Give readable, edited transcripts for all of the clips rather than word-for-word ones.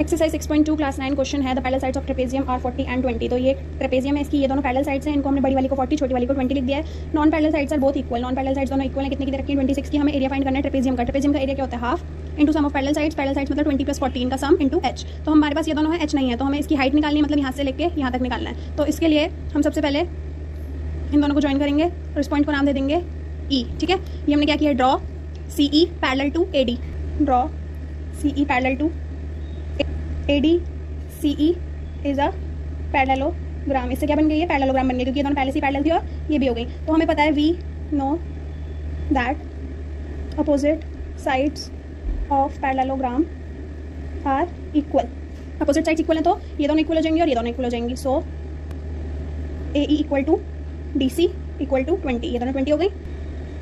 Exercise 6.2 class 9 question है the parallel sides of trapezium are 40 and 20। तो ये trapezium है, इसकी ये दोनों पैरेलल साइड्स हैं, इनको हमने बड़ी वाली को 40 छोटी वाली को 20 लिख दिया है। Non parallel sides are both equal, non parallel sides दोनों इक्वल है, कितने की रखी है 26 की। हमें एरिया फाइंड करना है ट्रेपेजियम का। ट्रेपेजियम का एरिया क्या होता है half into sum of parallel sides मतलब 20 + 40 इनका सम इंटू एच। तो हमारे पास ये दोनों है, एच नहीं है, तो हमें इसकी हाइट निकालनी है, मतलब यहाँ से लेके यहाँ तक निकालना है। तो इसके लिए हम सबसे पहले इन दोनों को ज्वाइन करेंगे और इस पॉइंट को नाम दे देंगे ई। ठीक है, ये हमने क्या किया, draw C E parallel to A D, draw C E parallel to A D. CE is a parallelogram. इससे क्या बन गई है, पैरेललोग्राम बन गई, क्योंकि ये दोनों पहले से पैरेलल थी और ये भी हो गई। तो हमें पता है we know that opposite sides of parallelogram are equal. Opposite sides equal है तो ये दोनों इक्वल हो जाएंगी और ये दोनों इक्वल हो जाएंगी। So AE equal to DC equal to 20, ये दोनों 20 हो गई।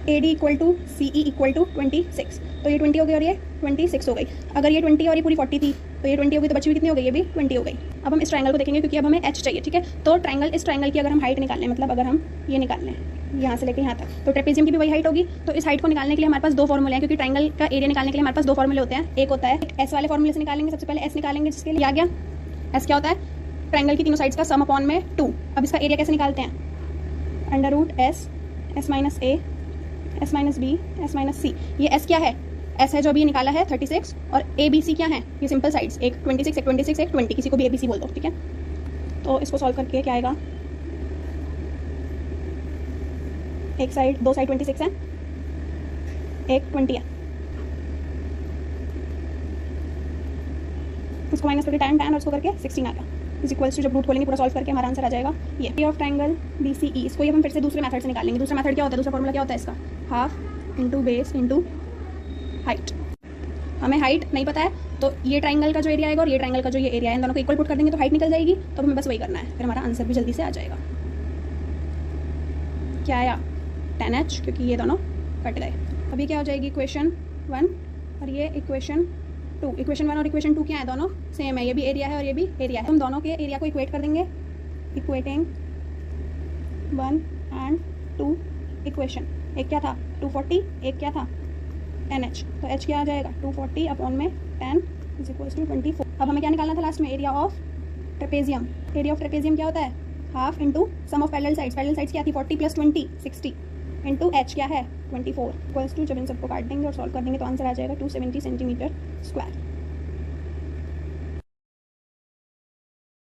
AD equal to CE equal to 26, तो ये 20 हो गई और ये 26 हो गई। अगर ये 20 और ये पूरी 40 थी तो ये 20 हो गई, तो बची हुई कितनी हो गई, ये भी 20 हो गई। अब हम इस ट्रायंगल को देखेंगे, क्योंकि अब हमें H चाहिए। ठीक है, तो ट्रायंगल, इस ट्रायंगल की अगर हम हाइट निकालने, मतलब अगर हम ये निकालने यहाँ से लेके यहाँ तक, तो ट्रेपेजियम की भी वही हाइट होगी। तो इस हाइट को निकालने के लिए हमारे पास दो फॉर्मूले हैं, क्योंकि ट्रायंगल का एरिया निकालने के लिए हमारे पास दो फॉर्मूले होते हैं। एक होता है S वाले फॉर्मूले से निकालेंगे, सबसे पहले S निकालेंगे, जिसके लिए आ गया S क्या होता है, ट्रायंगल की तीनों साइड्स का सम अपॉन में 2। अब इसका एरिया कैसे निकालते हैं, √S S minus A S minus B S minus C। ये S क्या है, S है जो अभी निकाला है 36, और ABC क्या है, ये सिंपल साइड्स, एक 26 एक 26 एक 20, किसी को भी ABC बोल दो। ठीक है, तो इसको सॉल्व करके क्या आएगा, एक साइड, दो साइड 26 है, एक 20 है, इसको माइनस करके tan और इसको करके 16 आ गया, इज इक्वल्स टू, जब रूट खोलेंगे पूरा सॉल्व करके हमारा आंसर आ जाएगा ये एरिया ऑफ ट्रायंगल BCE। इसको ये हम फिर से दूसरे मेथड से निकालेंगे। दूसरा मेथड क्या होता है, दूसरा फॉर्मूला क्या होता है इसका, half into base into height. हमें हाइट नहीं पता है, तो ये ट्रायंगल का जो एरिया आएगा और ये ट्रायंगल का जो ये एरिया है, इन दोनों को इक्वल पुट कर देंगे तो हाइट निकल जाएगी। तो हमें बस वही करना है, फिर हमारा आंसर भी जल्दी से आ जाएगा। क्या आया, tan H, क्योंकि ये दोनों कट गए। अभी क्या हो जाएगी, इक्वेशन 1 और ये इक्वेशन 2। इक्वेशन 1 और इक्वेशन 2 क्या है, दोनों सेम है, ये भी एरिया है और ये भी एरिया है। हम दोनों के एरिया को इक्वेट कर देंगे, इक्वेटिंग 1 एंड 2 इक्वेशन। एक क्या था 240, एक क्या था tan H। तो H क्या आ जाएगा 240 अपॉन में tan इज इक्वल्स टू 24। अब हमें क्या निकालना था लास्ट में, area of trapezium. Area of trapezium क्या होता है, half into sum of parallel sides. Parallel sides क्या थी 40 + 20 60 इंटू H क्या है 24 इक्वल्स टू, जब इन सबको काट देंगे और सॉल्व कर देंगे तो आंसर आ जाएगा 270 सेंटीमीटर स्क्वायर।